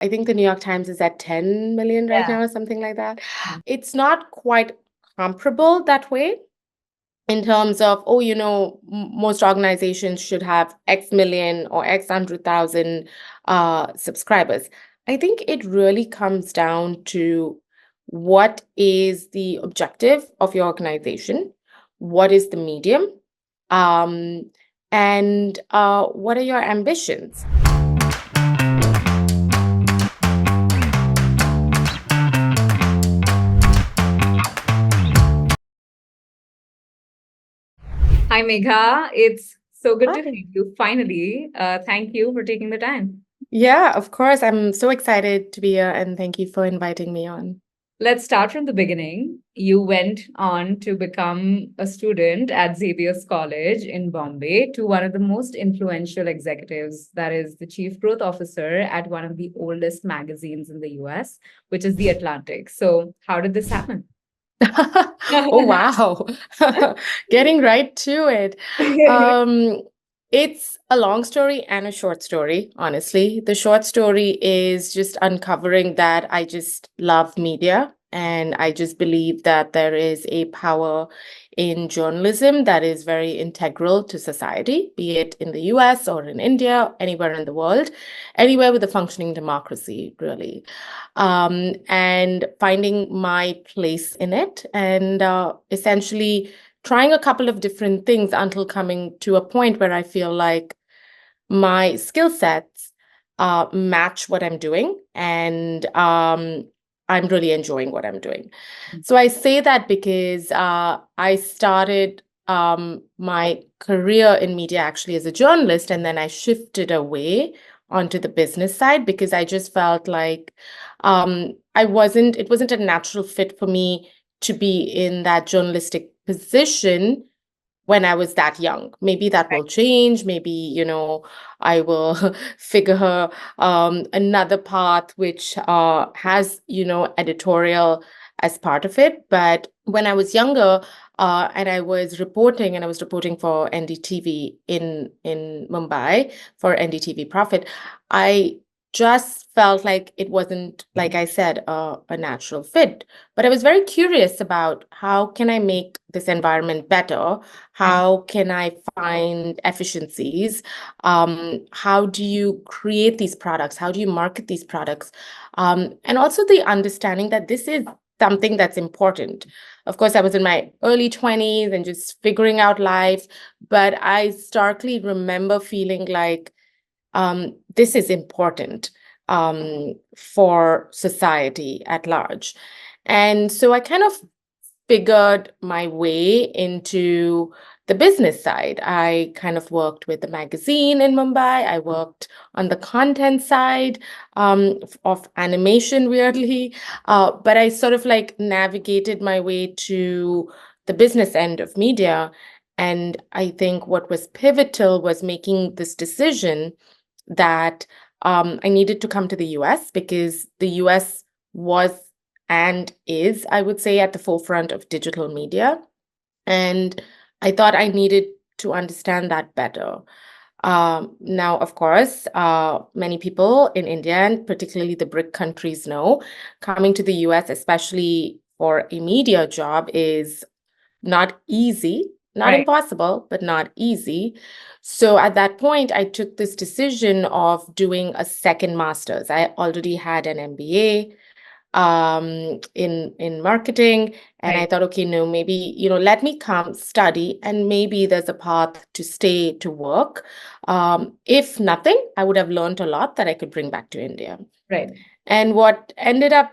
I think the New York Times is at 10 million right Yeah. now or something like that. Mhm. It's not quite comparable that way in terms of, oh, most organizations should have X million or X 100,000 subscribers. I think it really comes down to what is the objective of your organization, what is the medium, um, and what are your ambitions? Hi, Megha. It's so good to Hi. see you finally. Thank you for taking the time. Yeah, of course. I'm so excited to be here and thank you for inviting me on. Let's start from the beginning. You went on to become a student at Xavier's College in Bombay to one of the most influential executives, that is the chief growth officer at one of the oldest magazines in the US, which is The Atlantic. So, how did this happen? Oh, wow. Getting right to it. Um, it's a long story and a short story, honestly. The short story is just uncovering that I just love media and I just believe that there is a power in journalism that is very integral to society, be it in the US or in India, anywhere in the world, anywhere with a functioning democracy, really, and finding my place in it and essentially trying a couple of different things until coming to a point where I feel like my skill sets match what I'm doing and I'm really enjoying what I'm doing. So I say that because I started my career in media actually as a journalist, and then I shifted away onto the business side because I just felt like it wasn't a natural fit for me to be in that journalistic position when I was that young. Maybe that will change. Maybe, I will figure another path which has, editorial as part of it. But when I was younger, and I was reporting for NDTV in Mumbai for NDTV Profit, I just felt like it wasn't, like I said, a natural fit. But I was very curious about how can I make this environment better? How can I find efficiencies? How do you create these products? How do you market these products? And also the understanding that this is something that's important. Of course, I was in my early 20s and just figuring out life, but I starkly remember feeling like this is important for society at large. And so I kind of figured my way into the business side. I kind of worked with the magazine in Mumbai. I worked on the content side of animation, weirdly. But I sort of like navigated my way to the business end of media. And I think what was pivotal was making this decision that I needed to come to the US because the US was and is, I would say, at the forefront of digital media. And I thought I needed to understand that better. Now, of course, many people in India, and particularly the BRIC countries, know coming to the US, especially for a media job, is not easy, not Right. impossible, but not easy. So at that point, I took this decision of doing a second master's. I already had an MBA in marketing, and I Right. thought, okay, no, maybe, let me come study, and maybe there's a path to stay to work. If nothing, I would have learned a lot that I could bring back to India. Right. And what ended up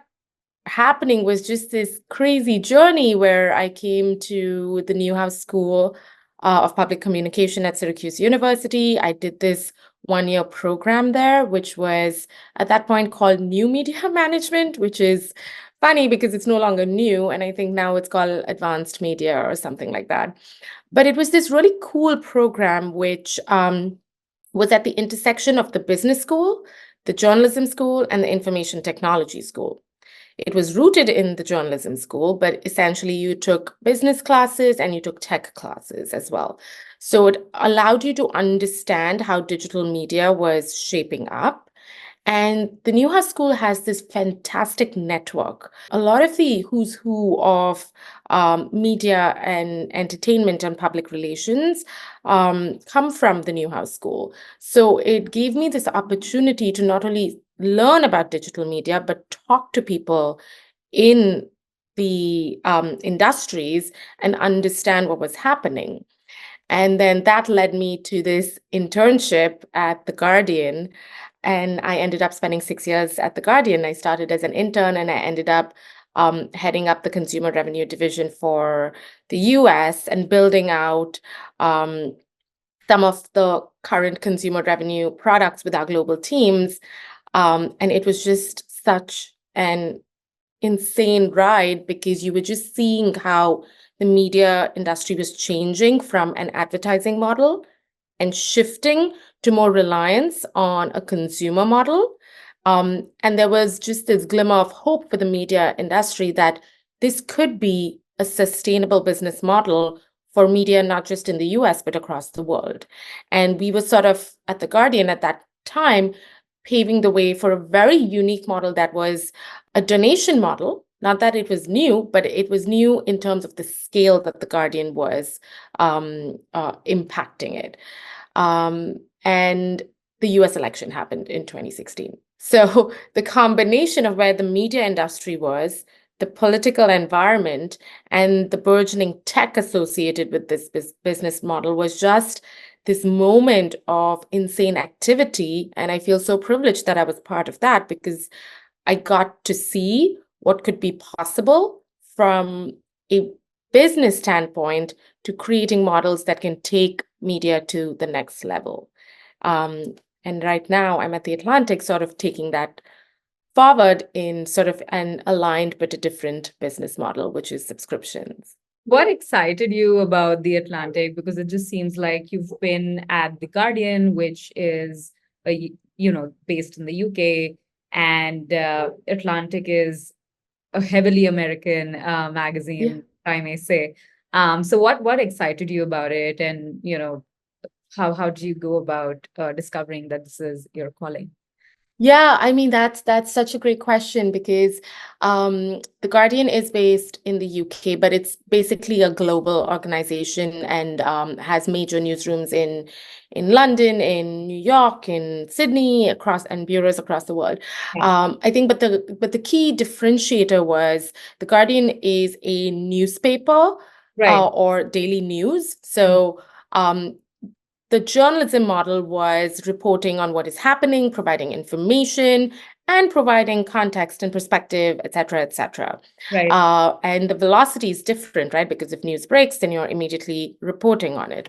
happening was just this crazy journey where I came to the Newhouse School of Public Communication at Syracuse University. I did this 1 year program there, which was at that point called New Media Management, which is funny because it's no longer new. And I think now it's called Advanced Media or something like that. But it was this really cool program, which was at the intersection of the business school, the journalism school, and the information technology school. It was rooted in the journalism school, but essentially you took business classes and you took tech classes as well. So it allowed you to understand how digital media was shaping up. And the Newhouse School has this fantastic network. A lot of the who's who of media and entertainment and public relations come from the Newhouse School. So it gave me this opportunity to not only learn about digital media, but talk to people in the industries and understand what was happening. And then that led me to this internship at The Guardian. And I ended up spending 6 years at The Guardian. I started as an intern and I ended up heading up the consumer revenue division for the US and building out um, some of the current consumer revenue products with our global teams. And it was just such an insane ride because you were just seeing how the media industry was changing from an advertising model and shifting to more reliance on a consumer model. And there was just this glimmer of hope for the media industry that this could be a sustainable business model for media, not just in the US, but across the world. And we were sort of at The Guardian at that time paving the way for a very unique model that was a donation model. Not that it was new, but it was new in terms of the scale that The Guardian was impacting it. And the US election happened in 2016. So the combination of where the media industry was, the political environment, and the burgeoning tech associated with this business model was just this moment of insane activity. And I feel so privileged that I was part of that because I got to see what could be possible from a business standpoint to creating models that can take media to the next level. And right now, I'm at the Atlantic, sort of taking that forward in sort of an aligned but a different business model, which is subscriptions. What excited you about The Atlantic? Because it just seems like you've been at The Guardian, which is, based in the UK, and Atlantic is a heavily American Yeah. magazine, I may say. So what excited you about it, and how do you go about discovering that this is your calling? Yeah, I mean that's such a great question because The Guardian is based in the UK, but it's basically a global organization and has major newsrooms in London, in New York, in Sydney, across and bureaus across the world. Yeah. I think, but the key differentiator was The Guardian is a newspaper Right. or daily news, so. The journalism model was reporting on what is happening, providing information, and providing context and perspective, et cetera, et cetera. Right. And the velocity is different, right? Because if news breaks, then you're immediately reporting on it.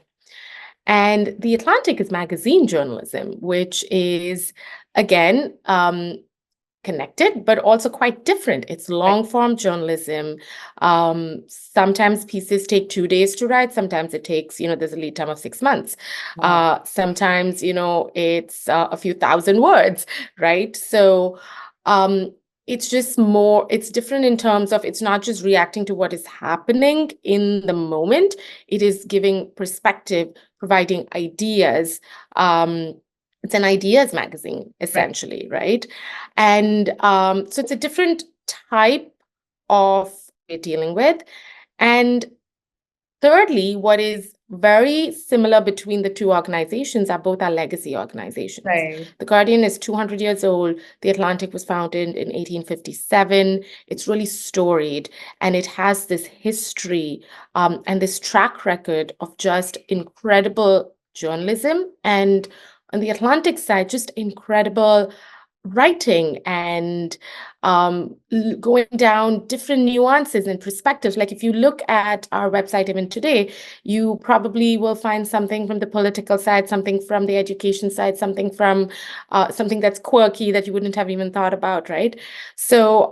And The Atlantic is magazine journalism, which is, again, connected, but also quite different. It's Right. long form journalism. Sometimes pieces take 2 days to write. Sometimes it takes, there's a lead time of 6 months. Wow. Sometimes, it's a few thousand words, right? So it's just more, it's different in terms of it's not just reacting to what is happening in the moment, it is giving perspective, providing ideas. It's an ideas magazine, Right. essentially, right? And so it's a different type of we're dealing with. And thirdly, what is very similar between the two organizations are both our legacy organizations. Right. The Guardian is 200 years old. The Atlantic was founded in 1857. It's really storied and it has this history and this track record of just incredible journalism. And on the Atlantic side, just incredible writing and going down different nuances and perspectives. Like if you look at our website even today, you probably will find something from the political side, something from the education side, something from something that's quirky that you wouldn't have even thought about, right? So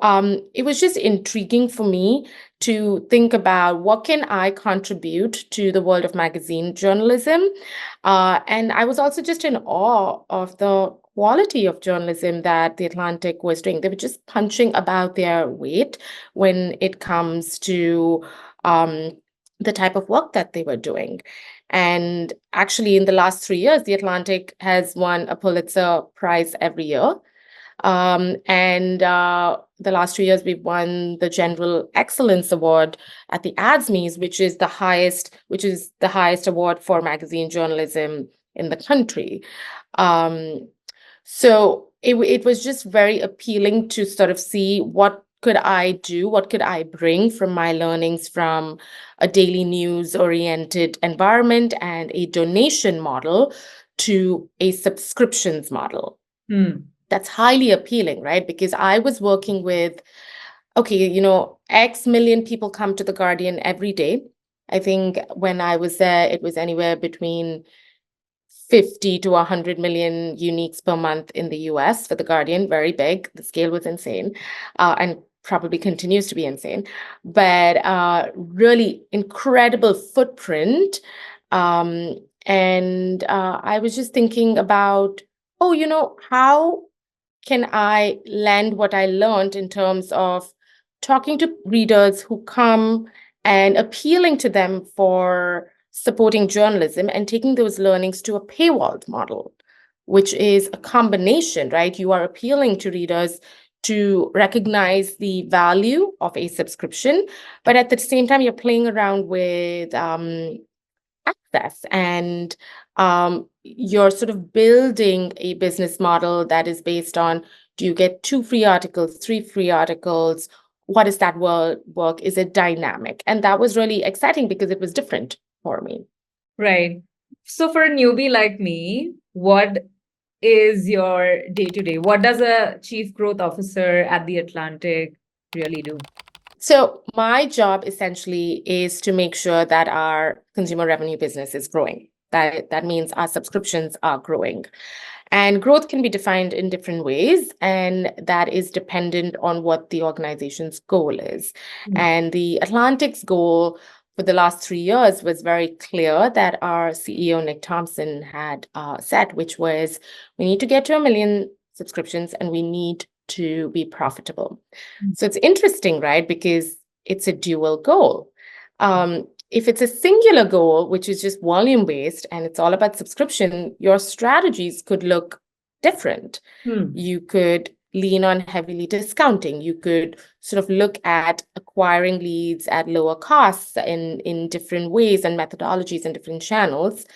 it was just intriguing for me to think about what can I contribute to the world of magazine journalism. And I was also just in awe of the quality of journalism that The Atlantic was doing. They were just punching about their weight when it comes to the type of work that they were doing. And actually, in the last 3 years, The Atlantic has won a Pulitzer Prize every year. And the last 2 years, we've won the General Excellence Award at the ADSMEs, which is the highest award for magazine journalism in the country. Um, so it was just very appealing to sort of see what could I do, what could I bring from my learnings from a daily news oriented environment and a donation model to a subscriptions model. Hmm. That's highly appealing, right? Because I was working with, okay, X million people come to The Guardian every day. I think when I was there, it was anywhere between 50 to 100 million uniques per month in the US for The Guardian, very big. The scale was insane, and probably continues to be insane, but really incredible footprint. And I was just thinking about, oh, how can I lend what I learned in terms of talking to readers who come and appealing to them for supporting journalism and taking those learnings to a paywalled model, which is a combination, right? You are appealing to readers to recognize the value of a subscription, but at the same time, you're playing around with access and you're sort of building a business model that is based on, do you get 2 free articles, 3 free articles? What does that work? Is it dynamic? And that was really exciting because it was different for me. Right. So for a newbie like me, what is your day to day? What does a chief growth officer at the Atlantic really do? So my job essentially is to make sure that our consumer revenue business is growing. That means our subscriptions are growing. And growth can be defined in different ways, and that is dependent on what the organization's goal is. Hmm. And the Atlantic's goal for the last 3 years was very clear that our CEO, Nick Thompson, had set, which was we need to get to 1 million subscriptions and we need to be profitable. So it's interesting, right? Because it's a dual goal. If it's a singular goal, which is just volume based and it's all about subscription, your strategies could look different. Hmm. You could lean on heavily discounting. You could sort of look at acquiring leads at lower costs in different ways and methodologies and different channels,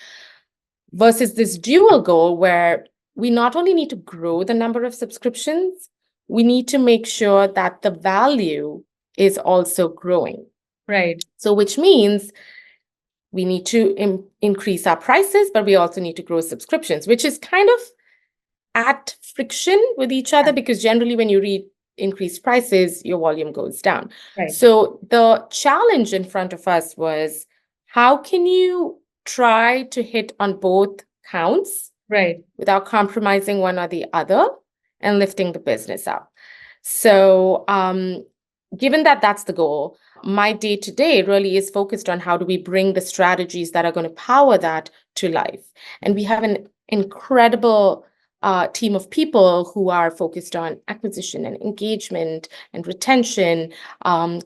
versus this dual goal where we not only need to grow the number of subscriptions, we need to make sure that the value is also growing. Right. So, which means we need to increase our prices, but we also need to grow subscriptions, which is kind of at friction with each other because generally when you increase prices, your volume goes down. Right. So the challenge in front of us was, how can you try to hit on both counts Right. without compromising one or the other and lifting the business up? So given that that's the goal, my day to day really is focused on how do we bring the strategies that are going to power that to life. And we have an incredible team of people who are focused on acquisition and engagement and retention,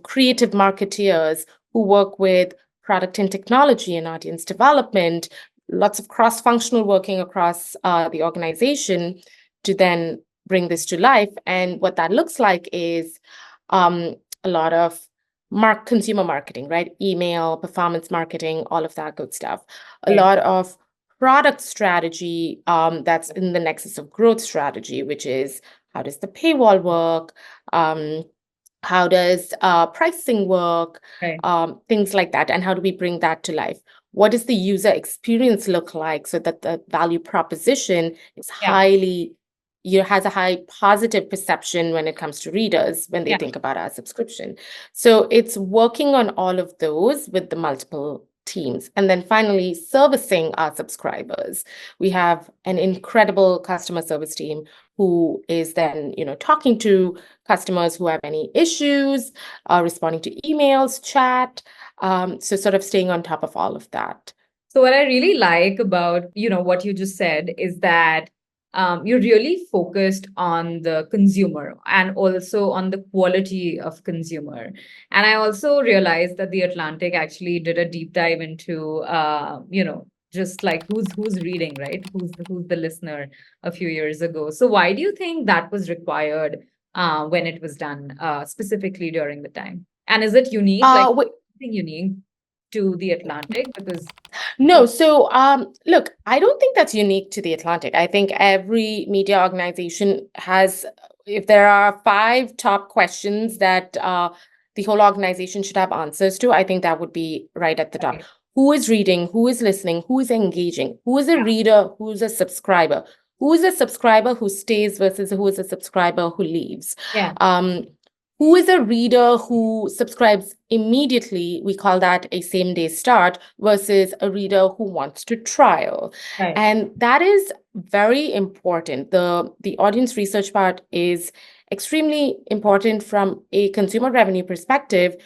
creative marketeers who work with product and technology and audience development, lots of cross-functional working across the organization to then bring this to life. And what that looks like is a lot of consumer marketing, right? Email, performance marketing, all of that good stuff. A Right. lot of product strategy that's in the nexus of growth strategy, which is how does the paywall work? How does pricing work? Right. Things like that. And how do we bring that to life? What does the user experience look like so that the value proposition is Yeah. has a high positive perception when it comes to readers when they Yeah. think about our subscription? So it's working on all of those with the multiple teams. And then finally, servicing our subscribers. We have an incredible customer service team who is then, talking to customers who have any issues, responding to emails, chat. So sort of staying on top of all of that. So what I really like about, what you just said is that you're really focused on the consumer and also on the quality of consumer. And I also realized that the Atlantic actually did a deep dive into, just like who's reading, right? Who's the listener a few years ago. So why do you think that was required when it was done specifically during the time? And is it unique, like Wait, something unique to the Atlantic? Because no, so look, I don't think that's unique to the Atlantic. I think every media organization has, if there are five top questions that the whole organization should have answers to, I think that would be right at the top. right. Who is reading? Who is listening? Who is engaging? Who is a reader? Who's a subscriber? Who is a subscriber who stays versus who is a subscriber who leaves? Yeah, Um, who is a reader who subscribes immediately? We call that a same day start versus a reader who wants to trial. right. And that is very important. The audience research part is extremely important from a consumer revenue perspective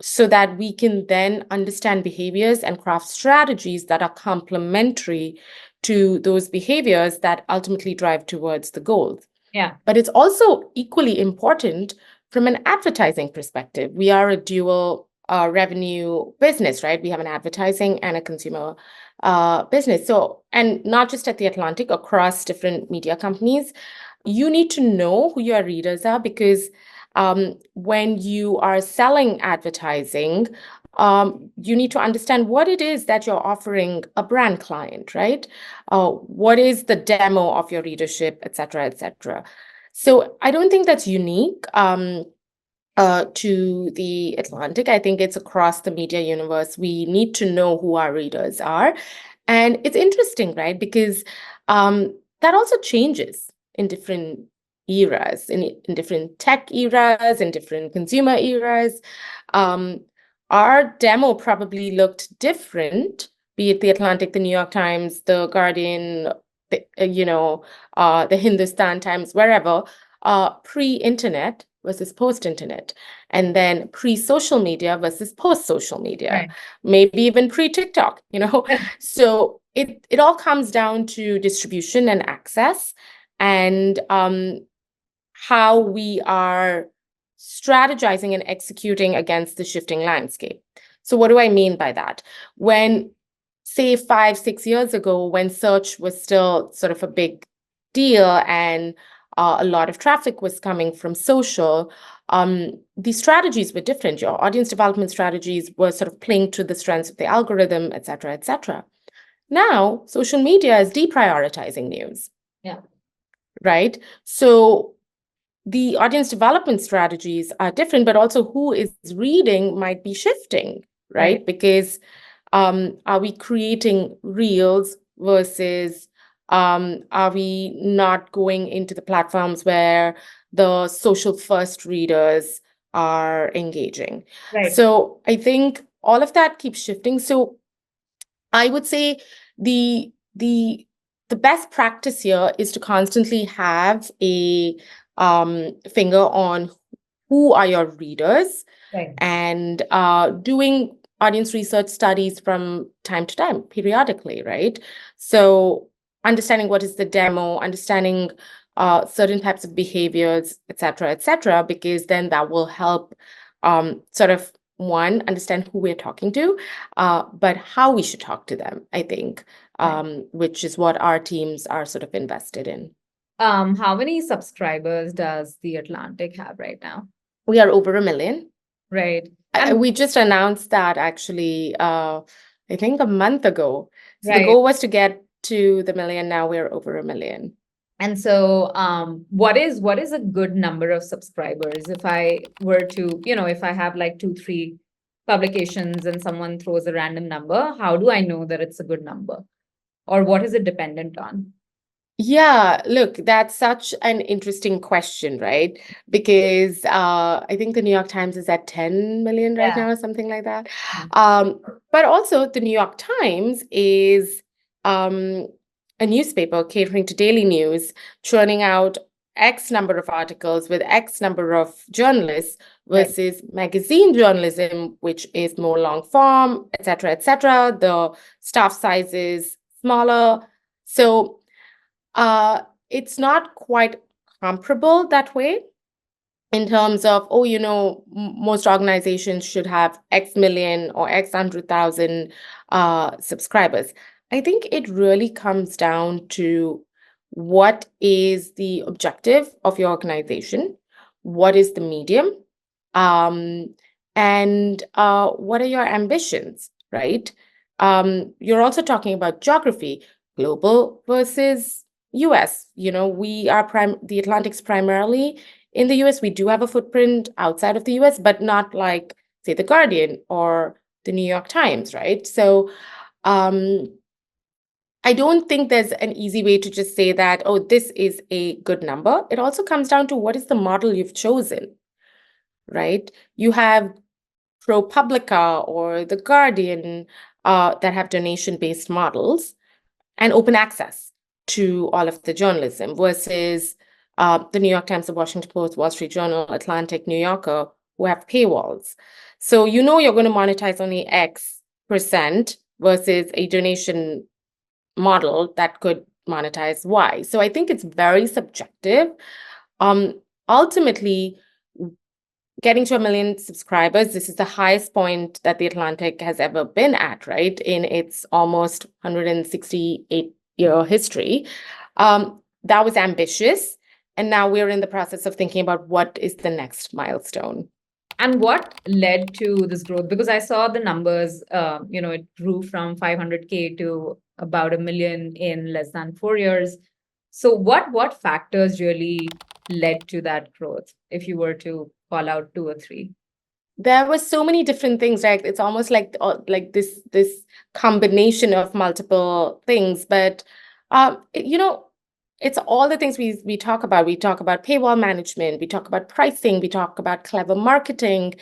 so that we can then understand behaviors and craft strategies that are complementary to those behaviors that ultimately drive towards the goals. Yeah, But it's also equally important from an advertising perspective. We are a dual revenue business, right? We have an advertising and a consumer business. So, and not just at the Atlantic, across different media companies, you need to know who your readers are because when you are selling advertising, you need to understand what it is that you're offering a brand client, right? What is the demo of your readership, et cetera, et cetera. So I don't think that's unique to the Atlantic. I think it's across the media universe. We need to know who our readers are. And it's interesting, right? Because that also changes in different eras, in different tech eras, in different consumer eras. Um, our demo probably looked different, be it the Atlantic, the New York Times, the Guardian, the Hindustan Times, wherever, pre-internet versus post-internet, and then pre-social media versus post-social media, right. maybe even pre-TikTok, So it all comes down to distribution and access and how we are strategizing and executing against the shifting landscape. So what do I mean by that? When, say, 5, 6 years ago, when search was still sort of a big deal and a lot of traffic was coming from social, the strategies were different. Your audience development strategies were sort of playing to the strengths of the algorithm, et cetera, et cetera. Now, social media is deprioritizing news, Yeah, right? So the audience development strategies are different, but also who is reading might be shifting, right. right? Because are we creating reels versus are we not going into the platforms where the social first readers are engaging? Right. So I think all of that keeps shifting. So I would say the the the best practice here is to constantly have a finger on who are your readers Right. and doing audience research studies from time to time, periodically, right? So understanding what is the demo, understanding certain types of behaviors, et cetera, because then that will help sort of one, understand who we're talking to, but how we should talk to them, I think, Right. which is what our teams are sort of invested in. How many subscribers does the Atlantic have right now? We are over 1 million. Right. And We just announced that actually, I think a month ago. So the right. goal was to get to the million. Now we're over 1 million. And so, what is a good number of subscribers? If I were to, if I have like 2, 3 publications and someone throws a random number, how do I know that it's a good number? Or what is it dependent on? Yeah, look, that's such an interesting question, right? Because I think the New York Times is at 10 million right Yeah. now, or something like that. Mm. But also, the New York Times is um, a newspaper catering to daily news, churning out X number of articles with X number of journalists Right. versus magazine journalism, which is more long form, et cetera, et cetera. The staff size is smaller. So, it's not quite comparable that way in terms of, oh, most organizations should have X million or X 100,000 subscribers. I think it really comes down to what is the objective of your organization, what is the medium, um, and what are your ambitions, right? You're also talking about geography, global versus US. You know, we are the Atlantic's primarily in the US. We do have a footprint outside of the US, but not like, say, The Guardian or the New York Times, right? So, um, I don't think there's an easy way to just say that, oh, this is a good number. It also comes down to what is the model you've chosen, right? You have ProPublica or The Guardian that have donation-based models and open access to all of the journalism versus the New York Times, the Washington Post, Wall Street Journal, Atlantic, New Yorker, who have paywalls. So you know you're going to monetize only X percent versus a donation model that could monetize Y. So I think it's very subjective. Ultimately, getting to 1 million subscribers, this is the highest point that The Atlantic has ever been at, right? In its almost 168-year history. That was ambitious. And now we're in the process of thinking about what is the next milestone. And what led to this growth? Because I saw the numbers, it grew from 500K to about 1 million in less than 4 years. So what factors really led to that growth, if you were to call out two or three? There were so many different things, right? It's almost like this combination of multiple things. But it's all the things we talk about. We talk about paywall management, we talk about pricing, we talk about clever marketing,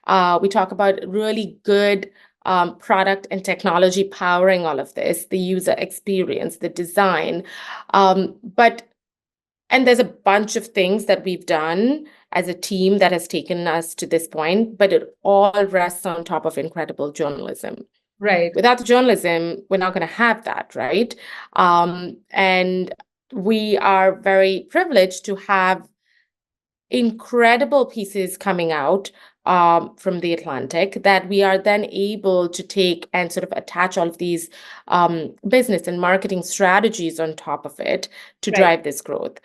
we talk about really good product and technology powering all of this, the user experience, the design. And there's a bunch of things that we've done as a team that has taken us to this point, but it all rests on top of incredible journalism. Right. Without the journalism, we're not going to have that, right? And we are very privileged to have incredible pieces coming out from the Atlantic that we are then able to take and sort of attach all of these business and marketing strategies on top of it to Right. drive this growth.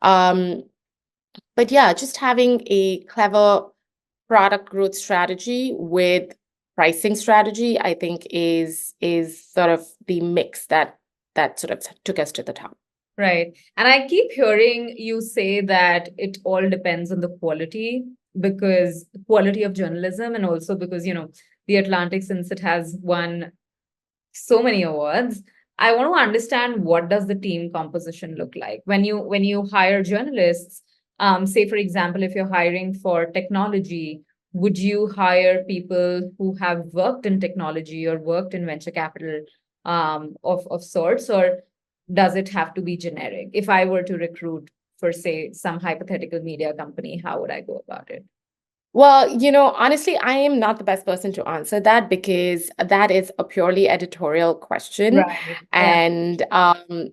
But yeah, just having a clever product growth strategy with pricing strategy, I think is sort of the mix that sort of took us to the top. Right. And I keep hearing you say that it all depends on the quality, because quality of journalism, and also because, The Atlantic, since it has won so many awards, I want to understand, what does the team composition look like when you hire journalists? Say, for example, if you're hiring for technology, would you hire people who have worked in technology or worked in venture capital of sorts, or does it have to be generic? If I were to recruit for, say, some hypothetical media company, how would I go about it? Well, honestly, I am not the best person to answer that because that is a purely editorial question. Right. Yeah. And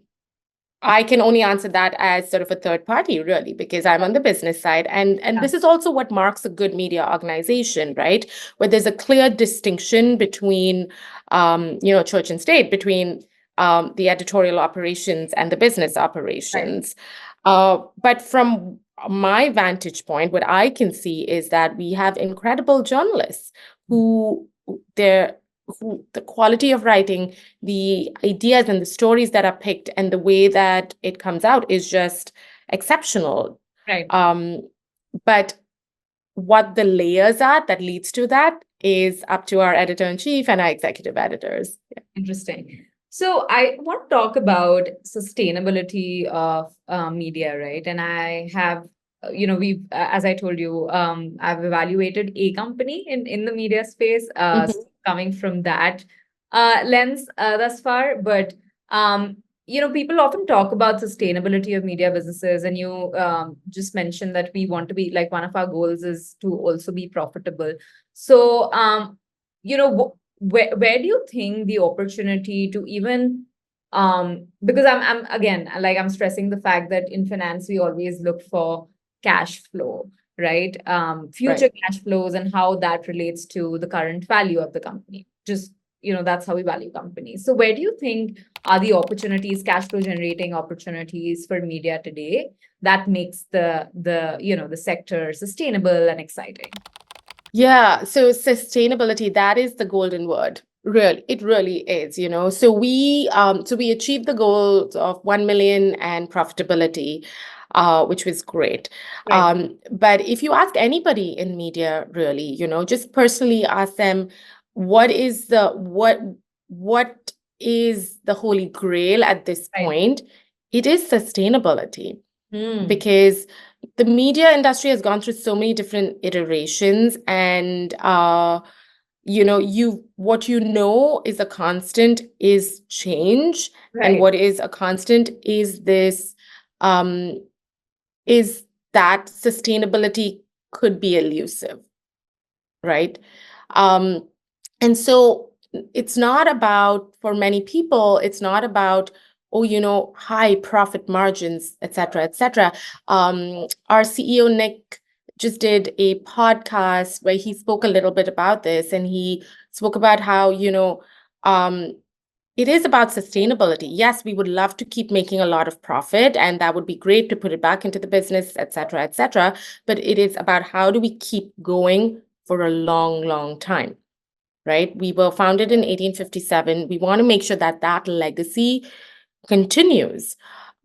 I can only answer that as sort of a third party, really, because I'm on the business side. And Yeah. this is also what marks a good media organization, right? Where there's a clear distinction between, church and state, between the editorial operations and the business Right. operations. But from my vantage point, what I can see is that we have incredible journalists who they're who the quality of writing, the ideas and the stories that are picked, and the way that it comes out is just exceptional. Right. But what the layers are that leads to that is up to our editor-in-chief and our executive editors. Yeah. Interesting. So I want to talk about sustainability of media, right? And I have, we've, as I told you, I've evaluated a company in the media space, Mhm. coming from that lens thus far. But people often talk about sustainability of media businesses, and you just mentioned that we want to be, like, one of our goals is to also be profitable. So, you know, where do you think the opportunity to even, because I'm again, like, I'm stressing the fact that in finance we always look for cash flow, right? Future Right. cash flows and how that relates to the current value of the company. Just that's how we value companies. So where do you think are the opportunities, cash flow generating opportunities for media today that makes the sector sustainable and exciting? Yeah, so sustainability, that is the golden word. Really, it really is, So we achieved the goals of 1 million and profitability, which was great. Right. But if you ask anybody in media, really, just personally ask them, what is the what is the holy grail at this Right. point? It is sustainability, Hmm. because the media industry has gone through so many different iterations, and what is a constant is change, and Right. what is a constant is this um is that sustainability could be elusive, right? Um, and so it's not about, for many people, it's not about, oh, high profit margins, et cetera, et cetera. Our CEO, Nick, just did a podcast where he spoke a little bit about this, and he spoke about how, um, it is about sustainability. Yes, we would love to keep making a lot of profit, and that would be great to put it back into the business, et cetera, et cetera. But it is about how do we keep going for a long, long time, right? We were founded in 1857. We want to make sure that that legacy continues.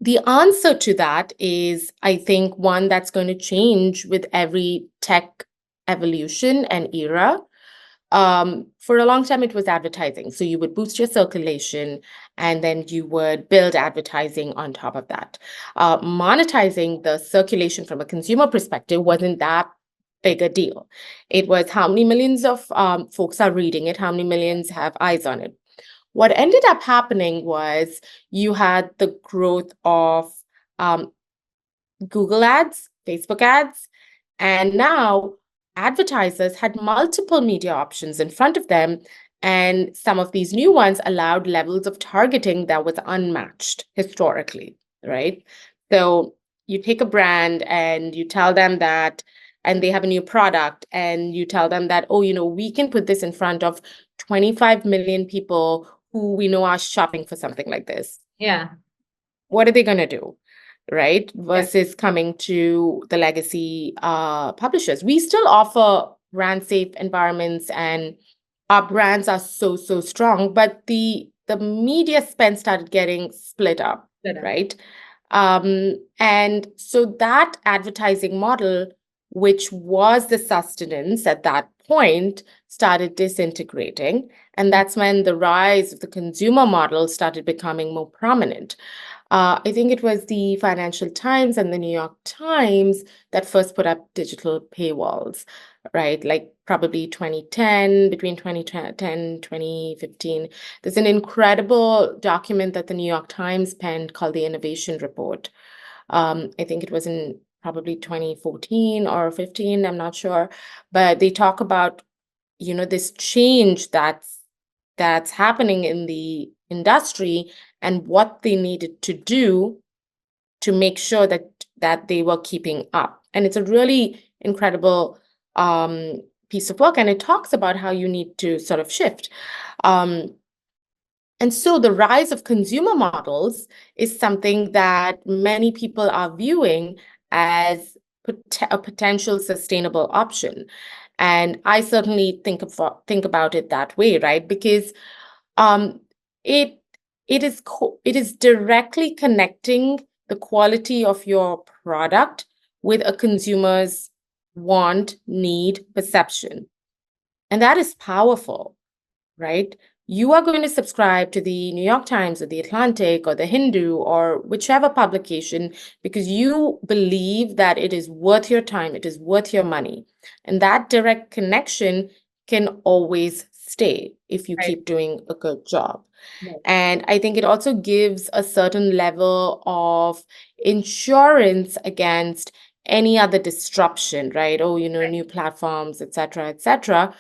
The answer to that is, I think, one that's going to change with every tech evolution and era. For a long time, it was advertising. So you would boost your circulation, and then you would build advertising on top of that. Monetizing the circulation from a consumer perspective wasn't that big a deal. It was how many millions of folks are reading it, how many millions have eyes on it. What ended up happening was you had the growth of um, Google ads, Facebook ads, and now advertisers had multiple media options in front of them. And some of these new ones allowed levels of targeting that was unmatched historically, right? So you take a brand and you tell them that, and they have a new product, and you tell them that, oh, we can put this in front of 25 million people who we know are shopping for something like this. Yeah. What are they going to do? Right? Yeah. Versus coming to the legacy publishers. We still offer brand safe environments, and our brands are so, so strong, but the media spend started getting split up, Good. right? And so that advertising model, which was the sustenance at that point, started disintegrating. And that's when the rise of the consumer model started becoming more prominent. I think it was the Financial Times and the New York Times that first put up digital paywalls, right? Like probably 2010, between 2010, 2015. There's an incredible document that the New York Times penned called the Innovation Report. I think it was in probably 2014 or 15, I'm not sure. But they talk about, this change that's happening in the industry, and what they needed to do to make sure that they were keeping up. And it's a really incredible piece of work, and it talks about how you need to sort of shift. Um, and so the rise of consumer models is something that many people are viewing as a potential sustainable option. And I certainly think about it that way, right? Because um, it it is directly connecting the quality of your product with a consumer's want, need, perception. And that is powerful, right? You are going to subscribe to the New York Times or the Atlantic or the Hindu or whichever publication because you believe that it is worth your time, it is worth your money. And that direct connection can always stay if you Right. keep doing a good job. Right. And I think it also gives a certain level of insurance against any other disruption, right? Oh, new platforms, et cetera, et cetera.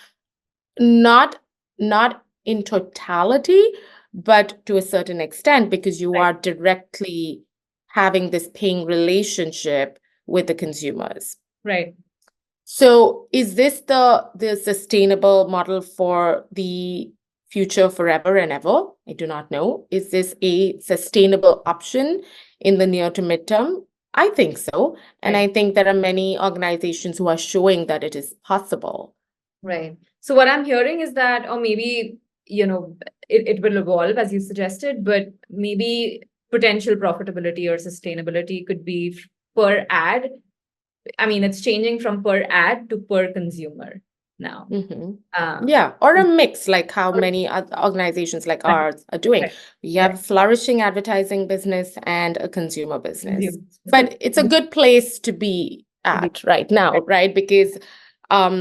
Not not in totality, but to a certain extent, because you Right. are directly having this paying relationship with the consumers. Right. So is this the sustainable model for the future forever and ever? I do not know. Is this a sustainable option in the near to midterm? I think so. And Right. I think there are many organizations who are showing that it is possible. Right. So what I'm hearing is that, or maybe, it will evolve as you suggested, but maybe potential profitability or sustainability could be per ad. I mean, it's changing from per ad to per consumer now. Mhm. Uh, Yeah, or a mix, like how many organizations like right, ours are doing. right, We have right. a flourishing advertising business and a consumer business. Consumer. But it's a good place to be To be at right now, right, right? Because um,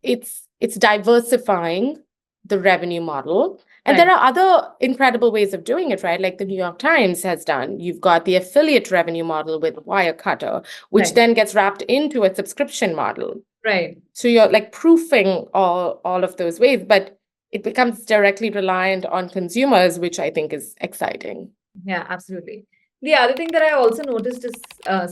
it's diversifying the revenue model. And there right, are other incredible ways of doing it, right? Like the New York Times has done. You've got the affiliate revenue model with Wirecutter, which right, then gets wrapped into a subscription model. right. So you're like proofing all of those ways, but it becomes directly reliant on consumers, which I think is exciting. Yeah, absolutely. The other thing that I also noticed is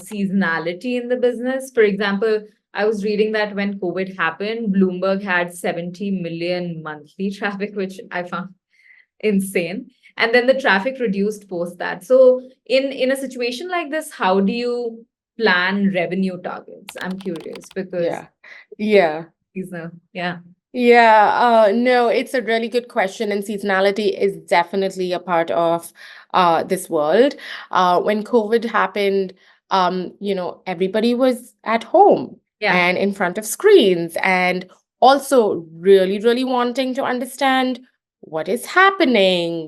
seasonality in the business. For example, I was reading that when COVID happened, Bloomberg had 70 million monthly traffic, which I found insane. And then the traffic reduced post that. So in a situation like this, how do you plan revenue targets? I'm curious because Yeah. Yeah. seasonal. Yeah. Yeah, no, it's a really good question, and seasonality is definitely a part of this world. When COVID happened, everybody was at home Yeah. and in front of screens, and also really, really wanting to understand what is happening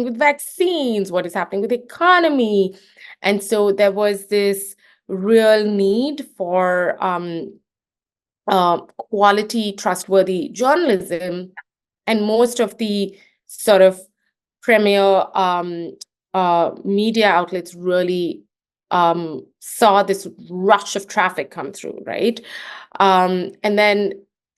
with vaccines, what is happening with the economy. And so there was this real need for quality, trustworthy journalism, and most of the sort of premier media outlets really saw this rush of traffic come through, right? And then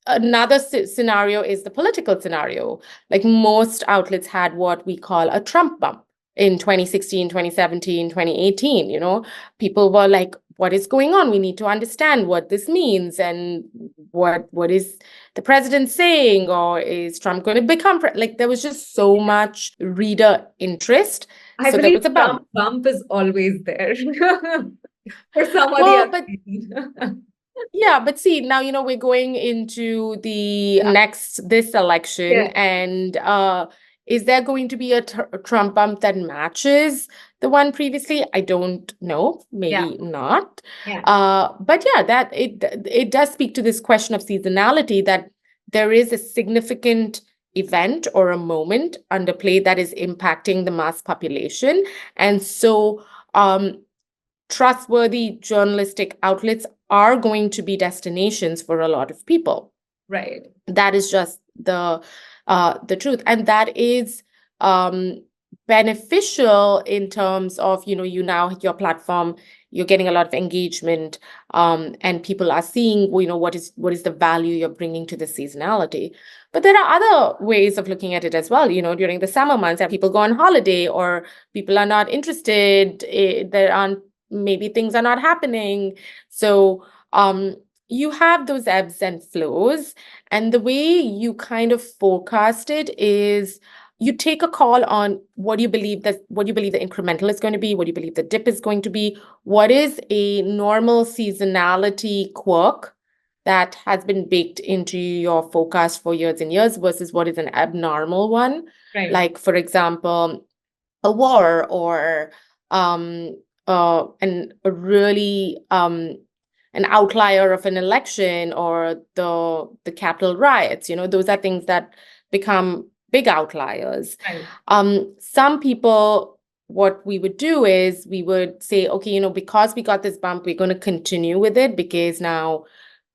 another scenario is the political scenario. Like most outlets had what we call a Trump bump in 2016, 2017, 2018. People were like, what is going on? We need to understand what this means and what is the president saying, or is Trump going to become like there was just so much reader interest. I So there believe was a bump. Trump bump is always there for some or the Well, other but reason. yeah, but see, now, we're going into the this election, Yeah, and is there going to be a Trump bump that matches the one previously? I don't know, yeah, maybe not. yeah. But yeah, that it does speak to this question of seasonality, that there is a significant event or a moment under play that is impacting the mass population. And so trustworthy journalistic outlets are going to be destinations for a lot of people. Right, That is just the truth, and that is um, beneficial in terms of you now your platform. You're getting a lot of engagement, and people are seeing what is the value you're bringing to the seasonality. But there are other ways of looking at it as well. During the summer months, people go on holiday, or people are not interested. There aren't maybe things are not happening, so you have those ebbs and flows, and the way you kind of forecast it is you take a call on what you believe the incremental is going to be, what you believe the dip is going to be, what is a normal seasonality quirk that has been baked into your forecast for years and years versus what is an abnormal one. right, Like, for example, a war, or a really an outlier of an election, or the Capitol riots. Those are things that become big outliers. right, Some people, what we would do is we would say, okay, because we got this bump, we're going to continue with it because now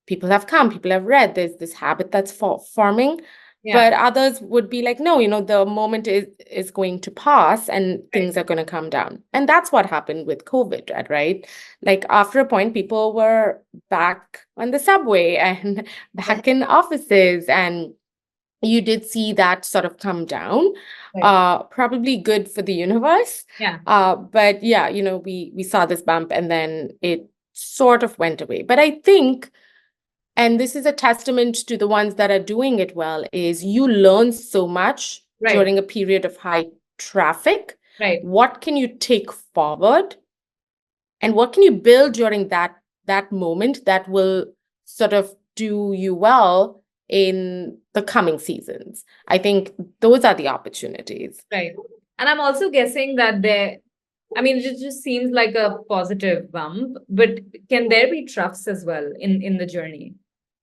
people have come, people have read, there's this habit that's forming. yeah, But others would be like, no, the moment is going to pass and right, things are going to come down. And that's what happened with COVID, right? Like after a point, people were back on the subway and back in offices, and you did see that sort of come down. right, Probably good for the universe. yeah, But yeah, we saw this bump and then it sort of went away. But I think And this is a testament to the ones that are doing it well, is you learn so much Right. during a period of high traffic. Right. What can you take forward, and what can you build during that moment that will sort of do you well in the coming seasons? I think those are the opportunities. Right. And I'm also guessing that I mean, it just seems like a positive bump, but can there be troughs as well in the journey?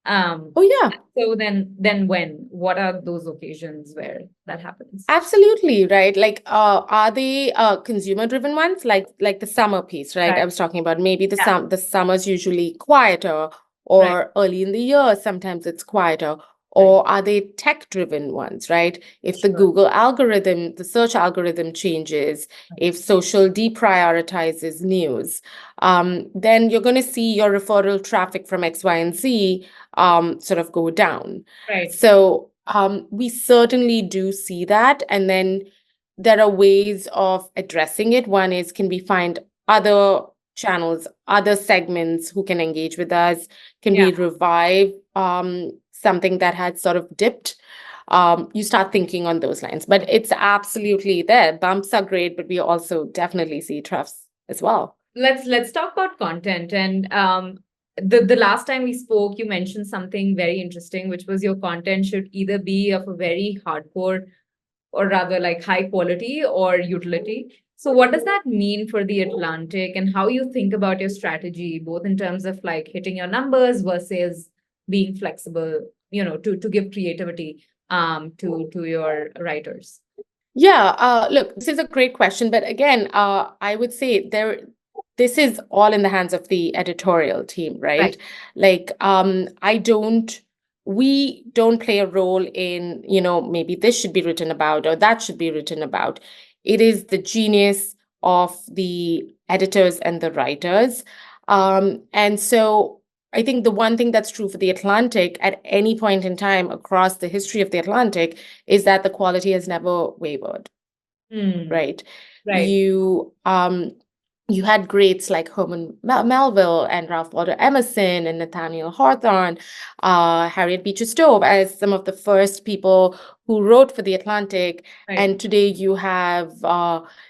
Oh yeah. So then when? What are those occasions where that happens? Absolutely, right. Like, are they consumer-driven ones, like the summer piece, right? Right. I was talking about maybe Yeah. the summer's usually quieter, Right. or early in the year, sometimes it's quieter. Right. Or are they tech-driven ones, right? If the Sure. Google algorithm, the search algorithm changes, if social deprioritizes news, then you're going to see your referral traffic from X, Y, and Z sort of go down. Right. So we certainly do see that. And then there are ways of addressing it. One is, can we find other channels, other segments who can engage with us? Can Yeah. we revive something that had sort of dipped? You start thinking on those lines. But it's absolutely there. Bumps are great, but we also definitely see troughs as well. Let's talk about content. And the last time we spoke, you mentioned something very interesting, which was your content should either be of a very hardcore or rather like high quality or utility. So what does that mean for the Atlantic, and how you think about your strategy, both in terms of like hitting your numbers versus being flexible, to give creativity to your writers? Yeah, look, this is a great question, but again, I would say this is all in the hands of the editorial team, Right. right? Like, we don't play a role in, maybe this should be written about or that should be written about. It is the genius of the editors and the writers. And so I think the one thing that's true for the Atlantic at any point in time across the history of the Atlantic is that the quality has never wavered, Hmm. right? Right. You had greats like Herman Melville and Ralph Waldo Emerson and Nathaniel Hawthorne, Harriet Beecher Stowe as some of the first people who wrote for the Atlantic. Right. And today you have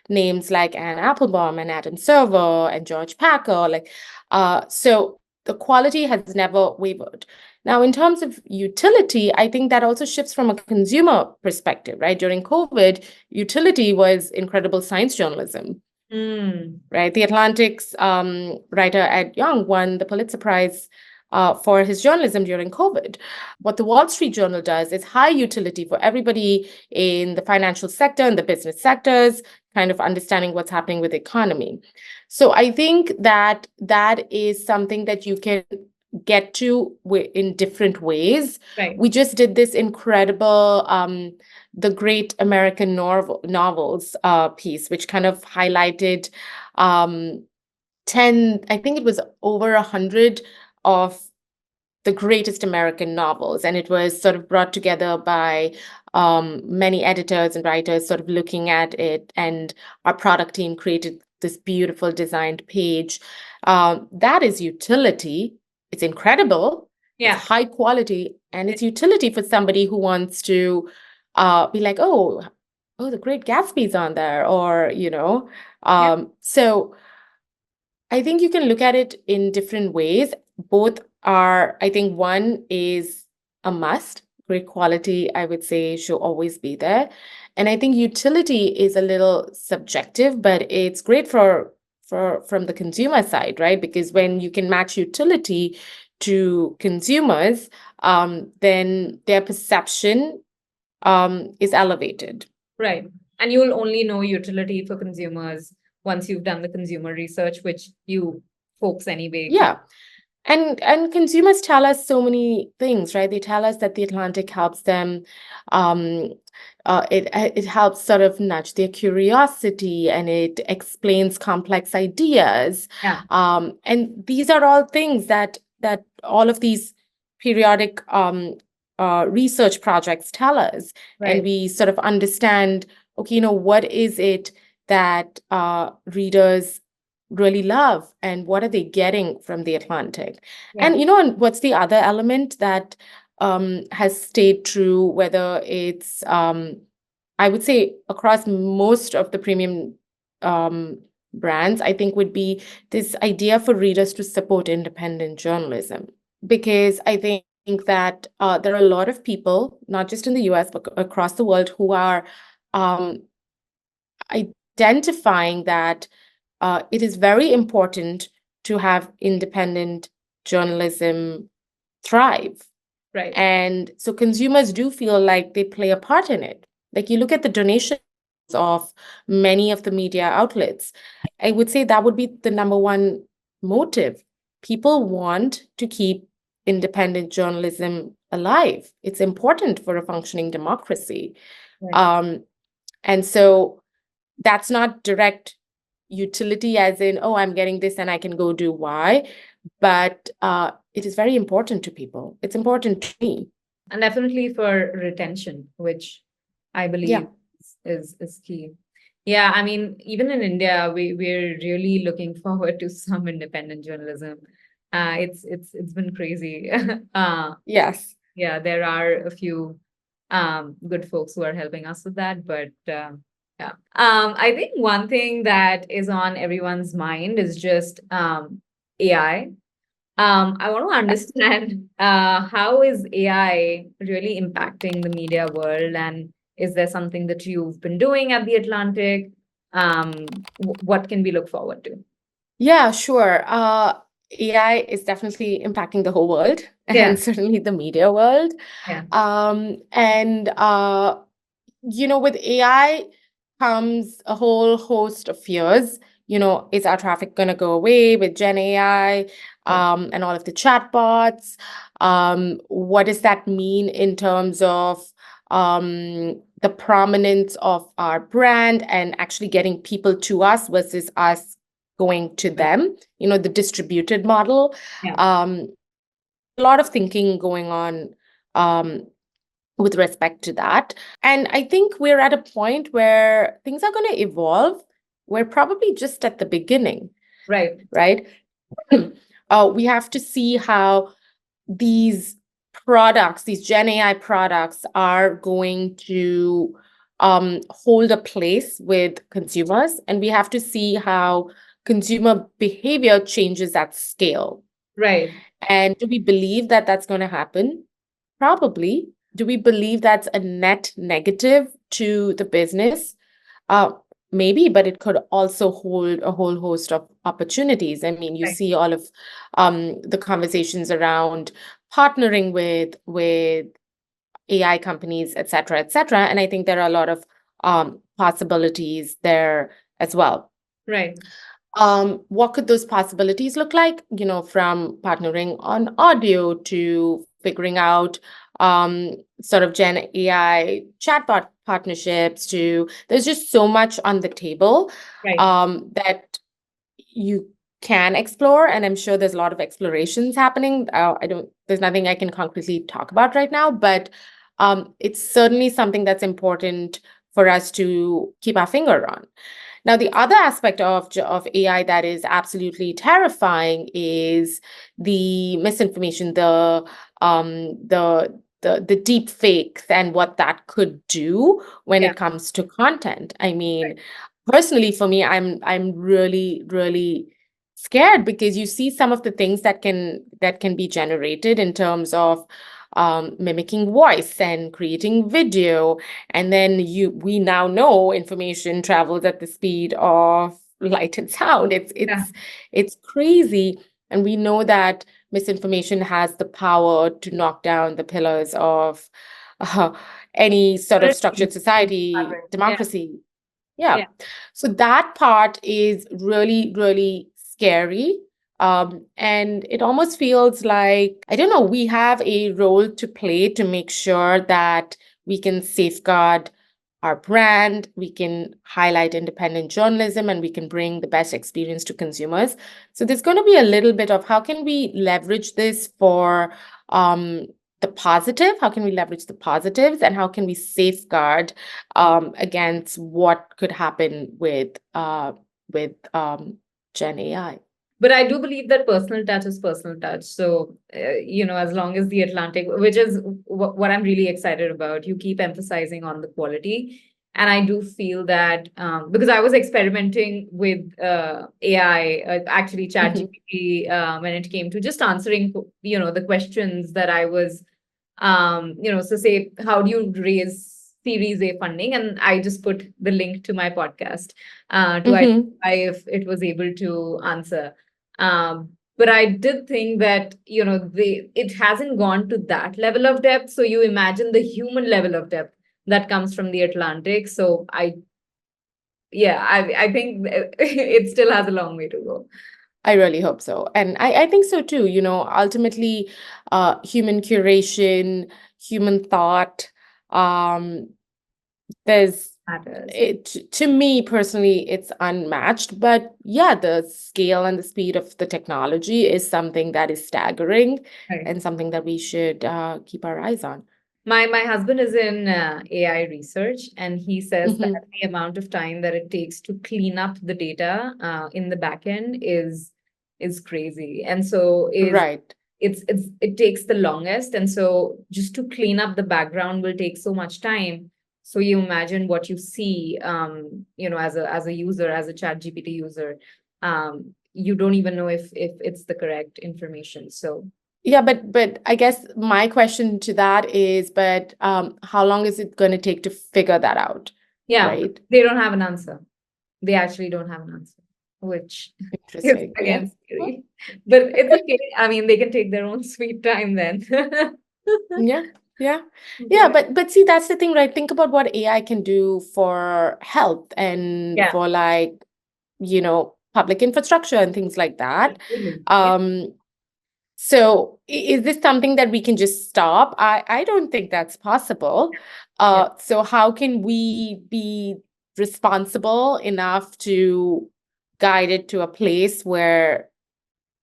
names like Anne Applebaum and Adam Server and George Packer. So the quality has never wavered. Now, in terms of utility, I think that also shifts from a consumer perspective, right? During COVID, utility was incredible science journalism, Hmm. right? The Atlantic's writer Ed Young won the Pulitzer Prize for his journalism during COVID. What the Wall Street Journal does is high utility for everybody in the financial sector and the business sectors, kind of understanding what's happening with the economy. So I think that is something that you can get to in different ways. Right. We just did this incredible the Great American Novels piece, which kind of highlighted 10, I think it was over 100 of the greatest American novels. And it was sort of brought together by many editors and writers sort of looking at it. And our product team created this beautiful designed page. That is utility. It's incredible. It's Yeah. high quality, and it's utility for somebody who wants to be like, oh, the Great Gatsby's on there, or Yeah. so I think you can look at it in different ways. Both are, I think one is a must. Great quality, I would say, should always be there. And I think utility is a little subjective, but it's great for from the consumer side, right? Because when you can match utility to consumers, then their perception is elevated. Right. And you'll only know utility for consumers once you've done the consumer research, which you folks anyway. Yeah. And consumers tell us so many things, right? They tell us that the Atlantic helps them. Um, it helps sort of nudge their curiosity, and it explains complex ideas. Yeah. And these are all things that all of these periodic research projects tell us, and Right. we sort of understand. Okay, what is it that readers really love, and what are they getting from the Atlantic? Yeah. And and what's the other element that has stayed true, whether it's I would say across most of the premium um, brands, I think would be this idea for readers to support independent journalism. Because I think that there are a lot of people, not just in the US, but across the world, who are um, identifying that it is very important to have independent journalism thrive. Right. And so consumers do feel like they play a part in it. Like you look at the donations of many of the media outlets, I would say that would be the number one motive. People want to keep independent journalism alive. It's important for a functioning democracy. Right. Um, and so that's not direct utility as in, oh, I'm getting this and I can go do Y, but it is very important to people. It's important to me. And definitely for retention, which I Yeah. believe is key. Yeah, I mean, even in India, we're really looking forward to some independent journalism. It's been crazy. Yes. Yeah, there are a few good folks who are helping us with that, but yeah. I think one thing that is on everyone's mind is just AI. I want to understand how is AI really impacting the media world, and is there something that you've been doing at the Atlantic? What can we look forward to? Yeah, sure. AI is definitely impacting the whole world Yeah, and certainly the media world. yeah, And with AI comes a whole host of fears. Is our traffic going to go away with Gen AI yeah, and all of the chatbots? What does that mean in terms of the prominence of our brand and actually getting people to us versus us going to them? The distributed model. yeah. Um, a lot of thinking going on um, with respect to that. And I think we're at a point where things are going to evolve. We're probably just at the beginning, Right, right? We have to see how these products, these Gen AI products, are going to hold a place with consumers. And we have to see how consumer behavior changes at scale. right, And do we believe that that's going to happen? Probably. Do we believe that's a net negative to the business? Uh, Maybe, but it could also hold a whole host of opportunities. I mean, you right, see all of the conversations around partnering with AI companies, et cetera. And I think there are a lot of possibilities there as well. right, What could those possibilities look like? From partnering on audio to figuring out sort of Gen AI chatbot partnerships to there's just so much on the table right, that you can explore, and I'm sure there's a lot of explorations happening. There's nothing I can concretely talk about right now, but it's certainly something that's important for us to keep our finger on. Now, the other aspect of AI that is absolutely terrifying is the misinformation, the deep fakes, and what that could do when yeah, it comes to content. I right, mean, personally, for me, I'm really, really scared because you see some of the things that can be generated in terms of mimicking voice and creating video, and then we now know information travels at the speed of light and sound. It's yeah. it's it's crazy, and we know that misinformation has the power to knock down the pillars of uh, any sort of Already structured society, fabric. Yeah, democracy. Yeah. yeah, So that part is really, really scary. And it almost feels like, I don't know, we have a role to play to make sure that we can safeguard our brand, we can highlight independent journalism, and we can bring the best experience to consumers. So there's going to be a little bit of how can we leverage this for um, the positive? How can we leverage the positives, and how can we safeguard against what could happen with Gen AI. But I do believe that personal touch is personal touch. So, as long as the Atlantic, which is what I'm really excited about, you keep emphasizing on the quality. And I do feel that because I was experimenting with AI, actually Mhm. ChatGPT, when it came to just answering, the questions that I was, so say, how do you raise Series A funding? And I just put the link to my podcast to Mhm. identify if it was able to answer. But I did think that, it hasn't gone to that level of depth. So you imagine the human level of depth that comes from the Atlantic. So yeah, I think it still has a long way to go. I really hope so. And I think so too. Ultimately, human curation, human thought, um, there's Matters. it to me personally, it's unmatched. But yeah, the scale and the speed of the technology is something that is staggering Right. and something that we should keep our eyes on. My husband is in AI research, and he says that Hmm. the amount of time that it takes to clean up the data in the back end is crazy. And so is Right. it takes the longest, and so just to clean up the background will take so much time. So you imagine what you see, as a user, as a chat GPT user, you don't even know if it's the correct information. So Yeah, but I guess my question to that is, but how long is it going to take to figure that out, yeah, right? they don't have an answer. They actually don't have an answer, which is Interesting. Yeah. again scary. But it's okay. I mean, they can take their own sweet time then. Yeah, yeah, yeah. But But see, that's the thing, right? Think about what AI can do for health and yeah, for like, public infrastructure and things like that. absolutely. Yeah, Um, so is this something that we can just stop? I don't think that's possible. yeah. So how can we be responsible enough to guide it to a place where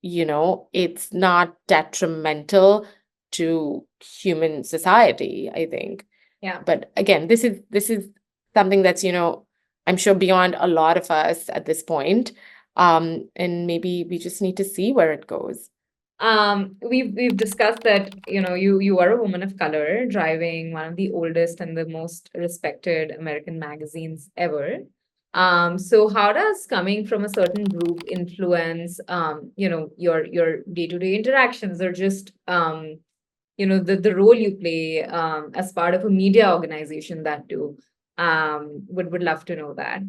it's not detrimental to human society, I think. Yeah. But again, this is something that's, I'm sure beyond a lot of us at this point. And maybe we just need to see where it goes. We've discussed that, you are a woman of color driving one of the oldest and the most respected American magazines ever. So how does coming from a certain group influence, your day-to-day interactions, or just the role you play as part of a media organization that do? Would love to know that.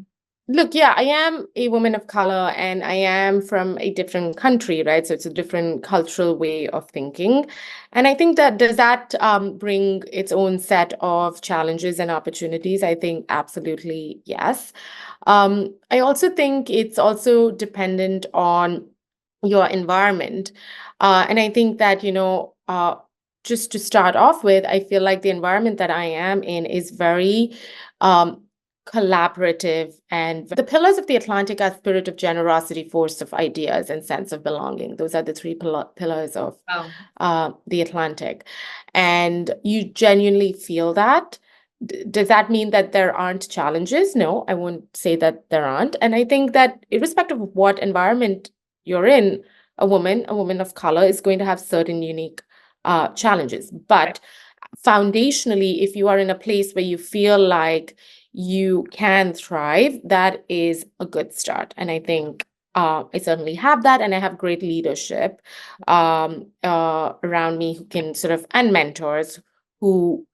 Look, yeah, I am a woman of color and I am from a different country, right? So it's a different cultural way of thinking. And I think that does that bring its own set of challenges and opportunities? I think absolutely yes. I also think it's also dependent on your environment. And I think that, just to start off with, I feel like the environment that I am in is very um, collaborative, and the pillars of the Atlantic are spirit of generosity, force of ideas, and sense of belonging. Those are the three pillars of Wow. the Atlantic. And you genuinely feel that. Does that mean that there aren't challenges? No, I won't say that there aren't. And I think that irrespective of what environment you're in, a woman of color is going to have certain unique challenges. Right. But foundationally, if you are in a place where you feel like you can thrive, that is a good start. And I think I certainly have that, and I have great leadership around me who can sort of, and mentors who,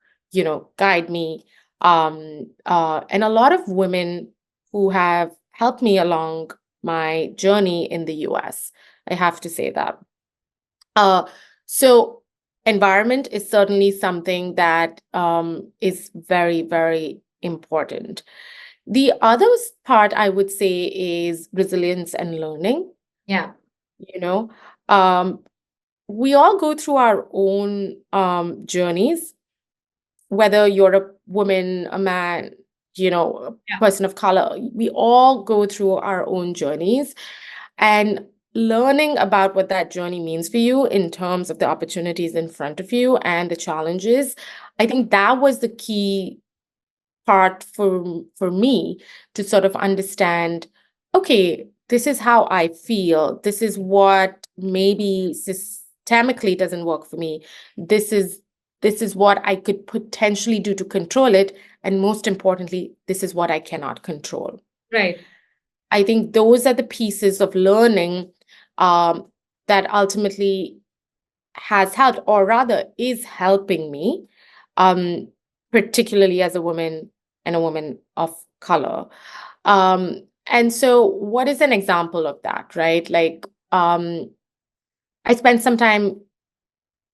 guide me. And a lot of women who have helped me along my journey in the US. I have to say that. Uh, so environment is certainly something that is very, very important. The other part I would say is resilience and learning. Yeah. You know, um, we all go through our own journeys, whether you're a woman, a man, Yeah. a person of color. We all go through our own journeys, and learning about what that journey means for you in terms of the opportunities in front of you and the challenges, I think that was the key part for me to sort of understand, okay, this is how I feel. This is what maybe systemically doesn't work for me. This is this is what I could potentially do to control it. And most importantly, this is what I cannot control. Right. I think those are the pieces of learning um, that ultimately has helped, or rather is helping me, um, particularly as a woman and a woman of color. And so, what is an example of that, right? Like, I spent some time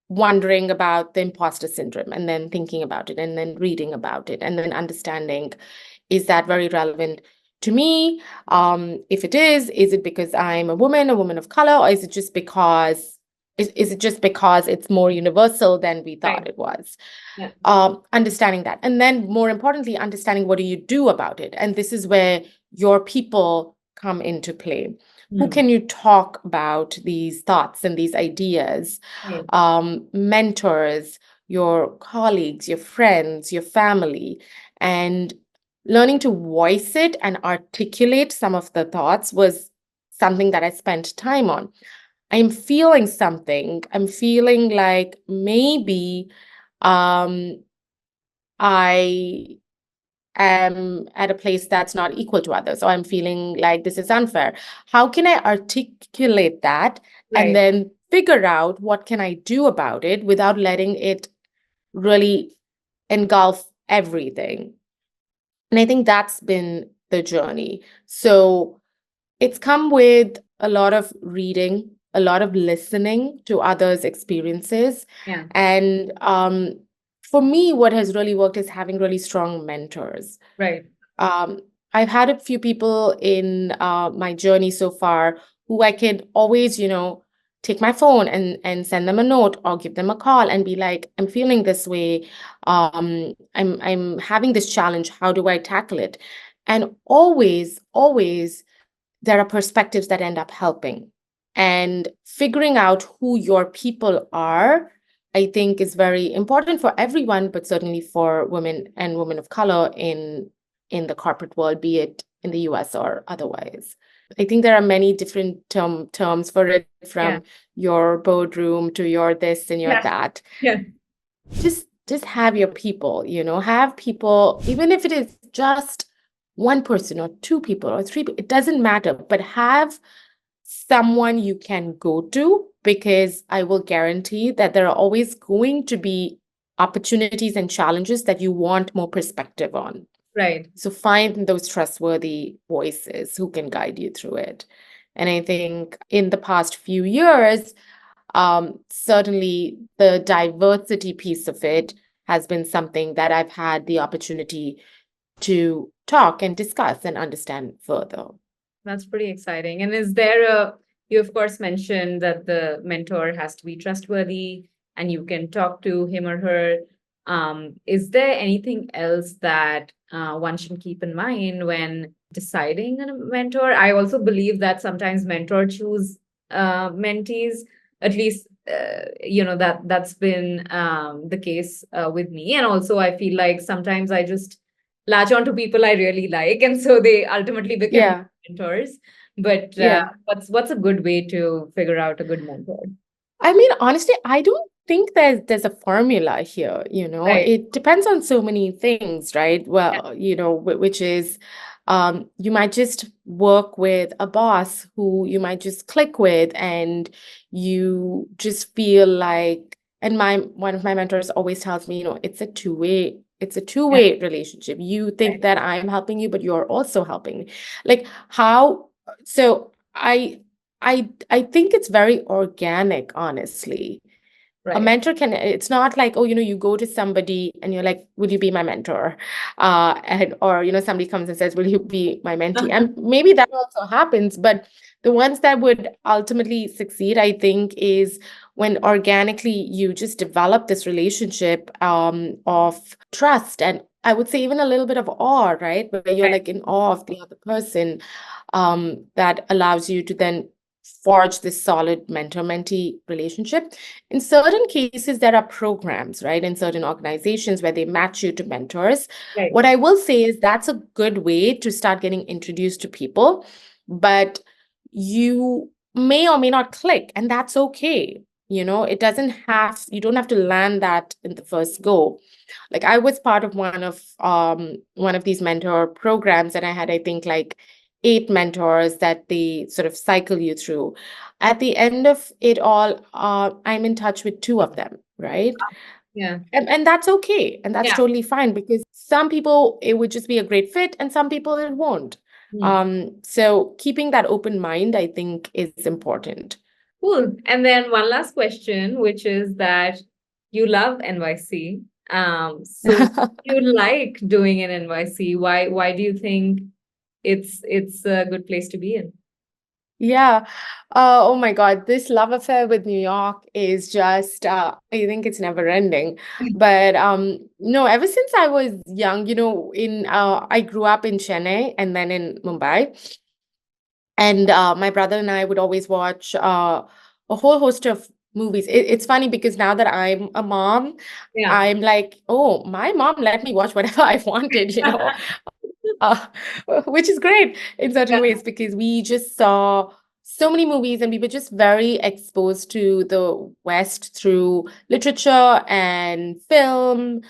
wondering about the imposter syndrome and then thinking about it and then reading about it and then understanding, is that very relevant to me? If it is it because I'm a woman of color, or is it just because it's more universal than we Right. thought it was? Yeah. Understanding that. And then more importantly, understanding what do you do about it? And this is where your people come into play. Who Hmm. can you talk about these thoughts and these ideas? Right. Mentors, your colleagues, your friends, your family, and learning to voice it and articulate some of the thoughts was something that I spent time on. I'm feeling something. I'm feeling like maybe um, I am at a place that's not equal to others. So I'm feeling like this is unfair. How can I articulate that and Right. then figure out what can I do about it without letting it really engulf everything? And I think that's been the journey. So it's come with a lot of reading, a lot of listening to others' experiences. Yeah. And for me, what has really worked is having really strong mentors. Right. Um, I've had a few people in my journey so far who I can always, take my phone and send them a note or give them a call and be like, I'm feeling this way. I'm having this challenge. How do I tackle it? And always there are perspectives that end up helping. And figuring out who your people are, I think, is very important for everyone, but certainly for women and women of color in the corporate world, be it in the US or otherwise. I think there are many different terms for it, Yeah. from your boardroom to your this and your Yeah. that. Yeah. Just have your people, have people, even if it is just one person or two people or three people, it doesn't matter, but have someone you can go to, because I will guarantee that there are always going to be opportunities and challenges that you want more perspective on. Right. So find those trustworthy voices who can guide you through it. And I think in the past few years, certainly the diversity piece of it has been something that I've had the opportunity to talk and discuss and understand further. That's pretty exciting. And is there you of course mentioned that the mentor has to be trustworthy and you can talk to him or her. Is there anything else that one should keep in mind when deciding on a mentor? I also believe that sometimes mentor choose mentees, at least that's been the case with me. And also I feel like sometimes I just latch on to people I really like, and so they ultimately become Yeah, mentors. But yeah. what's a good way to figure out a good mentor? I mean, honestly, I don't think there's a formula here, Right. It depends on so many things, right? Yeah. Well, which is you might just work with a boss who you might just click with, and you just feel like, and my one of my mentors always tells me, it's a Yeah. two-way relationship. You think Right. that I'm helping you, but you're also helping me. Like how, so I think it's very organic, honestly. A Right. mentor can, it's not like, oh, you go to somebody and you're like, will you be my mentor? Or, somebody comes and says, will you be my mentee? And maybe that also happens, but the ones that would ultimately succeed, I think, is when organically you just develop this relationship of trust. And I would say even a little bit of awe, right? Where you're Right. like in awe of the other person, that allows you to then forge this solid mentor-mentee relationship. In certain cases, there are programs, right, in certain organizations where they match you to mentors. Right. What I will say is that's a good way to start getting introduced to people. But you may or may not click, and that's okay. You don't have to land that in the first go. Like I was part of one of these mentor programs, and I had, I think, like 8 mentors that they sort of cycle you through. At the end of it all, I'm in touch with 2 of them, right? Yeah. And that's okay. And that's Yeah. totally fine, because some people it would just be a great fit and some people it won't. Hmm. So keeping that open mind, I think, is important. Cool. And then one last question, which is that you love NYC. So you like doing an NYC. Why do you think it's a good place to be in? Yeah. Oh my God, this love affair with New York is just, I think it's never ending. But no, ever since I was young, I grew up in Chennai and then in Mumbai. And my brother and I would always watch a whole host of movies. It's funny because now that I'm a mom, Yeah. I'm like, oh, my mom let me watch whatever I wanted, uh, which is great in certain Yeah. ways, because we just saw so many movies and we were just very exposed to the West through literature and film,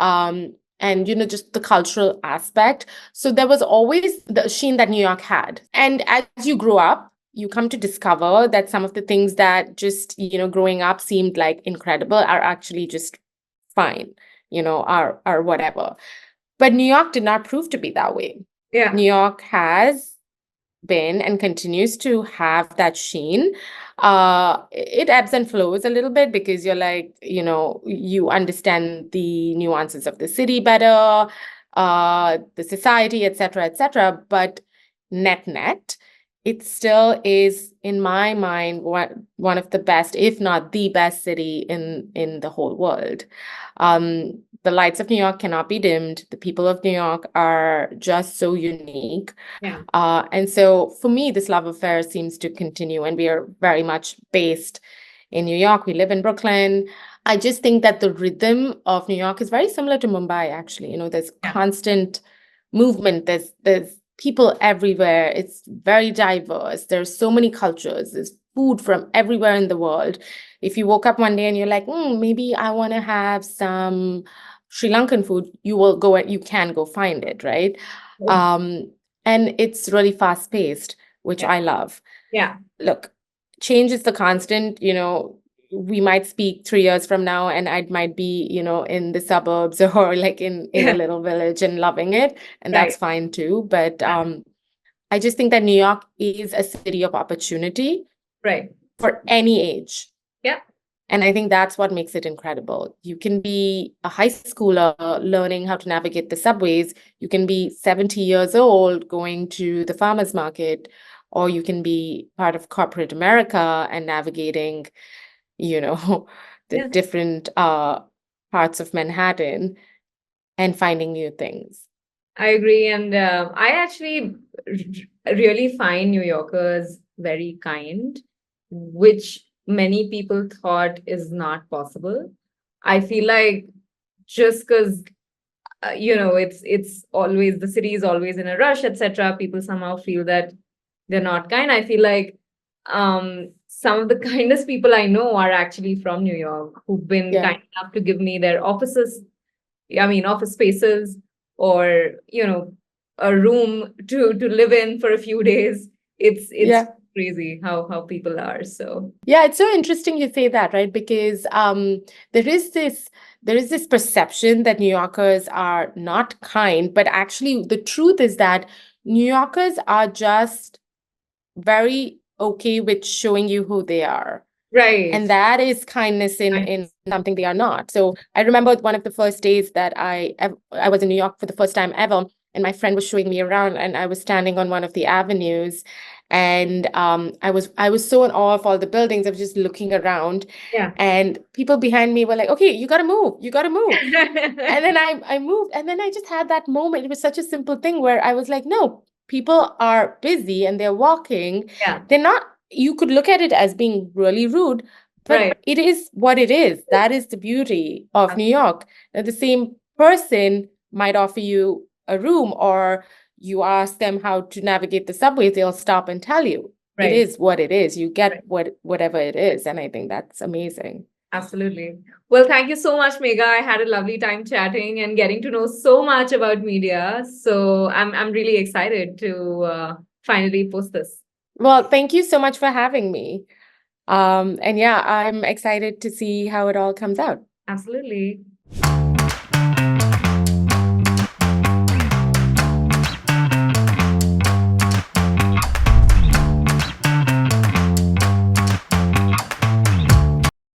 just the cultural aspect. So there was always the sheen that New York had. And as you grow up, you come to discover that some of the things that just, growing up seemed like incredible are actually just fine, are whatever. But New York did not prove to be that way. Yeah. New York has been and continues to have that sheen. It ebbs and flows a little bit because you're like, you understand the nuances of the city better, the society, et cetera. But net, it still is, in my mind, one of the best, if not the best city in the whole world. The lights of New York cannot be dimmed. The people of New York are just so unique. Yeah. And so for me, this love affair seems to continue, and we are very much based in New York. We live in Brooklyn. I just think that the rhythm of New York is very similar to Mumbai, actually. There's Yeah. constant movement, there's people everywhere. It's very diverse. There's so many cultures. There's food from everywhere in the world. If you woke up one day and you're like, maybe I want to have some Sri Lankan food, you can go find it, right? Cool. Um, and it's really fast paced, which Yeah. I love. Yeah. Look, change is the constant. We might speak 3 years from now and I might be, in the suburbs or like in a Yeah. little village and loving it. And Right. that's fine too. But Yeah. I just think that New York is a city of opportunity Right. for any age. Yeah. And I think that's what makes it incredible. You can be a high schooler learning how to navigate the subways. You can be 70 years old going to the farmer's market, or you can be part of corporate America and navigating, the Yeah. different parts of Manhattan and finding new things. I agree. And I actually really find New Yorkers very kind, which many people thought is not possible. I feel like just because it's always the city is always in a rush, etc. People somehow feel that they're not kind. I feel like some of the kindest people I know are actually from New York, who've been Yeah. kind enough to give me their office spaces, or a room to live in for a few days. It's Yeah. crazy how people are. So Yeah, it's so interesting you say that, right? Because there is this perception that New Yorkers are not kind, but actually the truth is that New Yorkers are just very okay with showing you who they are. right. And that is kindness in something they are not. So I remember one of the first days that I was in New York for the first time ever, and my friend was showing me around, and I was standing on one of the avenues, and I was so in awe of all the buildings. I was just looking around, Yeah. and people behind me were like, "Okay, you got to move, you got to move." And then I moved, and then I just had that moment. It was such a simple thing where I was like, "No, people are busy and they're walking. Yeah. They're not." You could look at it as being really rude, but Right. it is what it is. That is the beauty of New York. That the same person might offer you a room, or you ask them how to navigate the subway, they'll stop and tell you, it Right. is what it is. You get Right. whatever it is, and I think that's amazing. Absolutely. Well, thank you so much, Megha. I had a lovely time chatting and getting to know so much about media. So I'm really excited to finally post this. Well, thank you so much for having me. And yeah, I'm excited to see how it all comes out. Absolutely.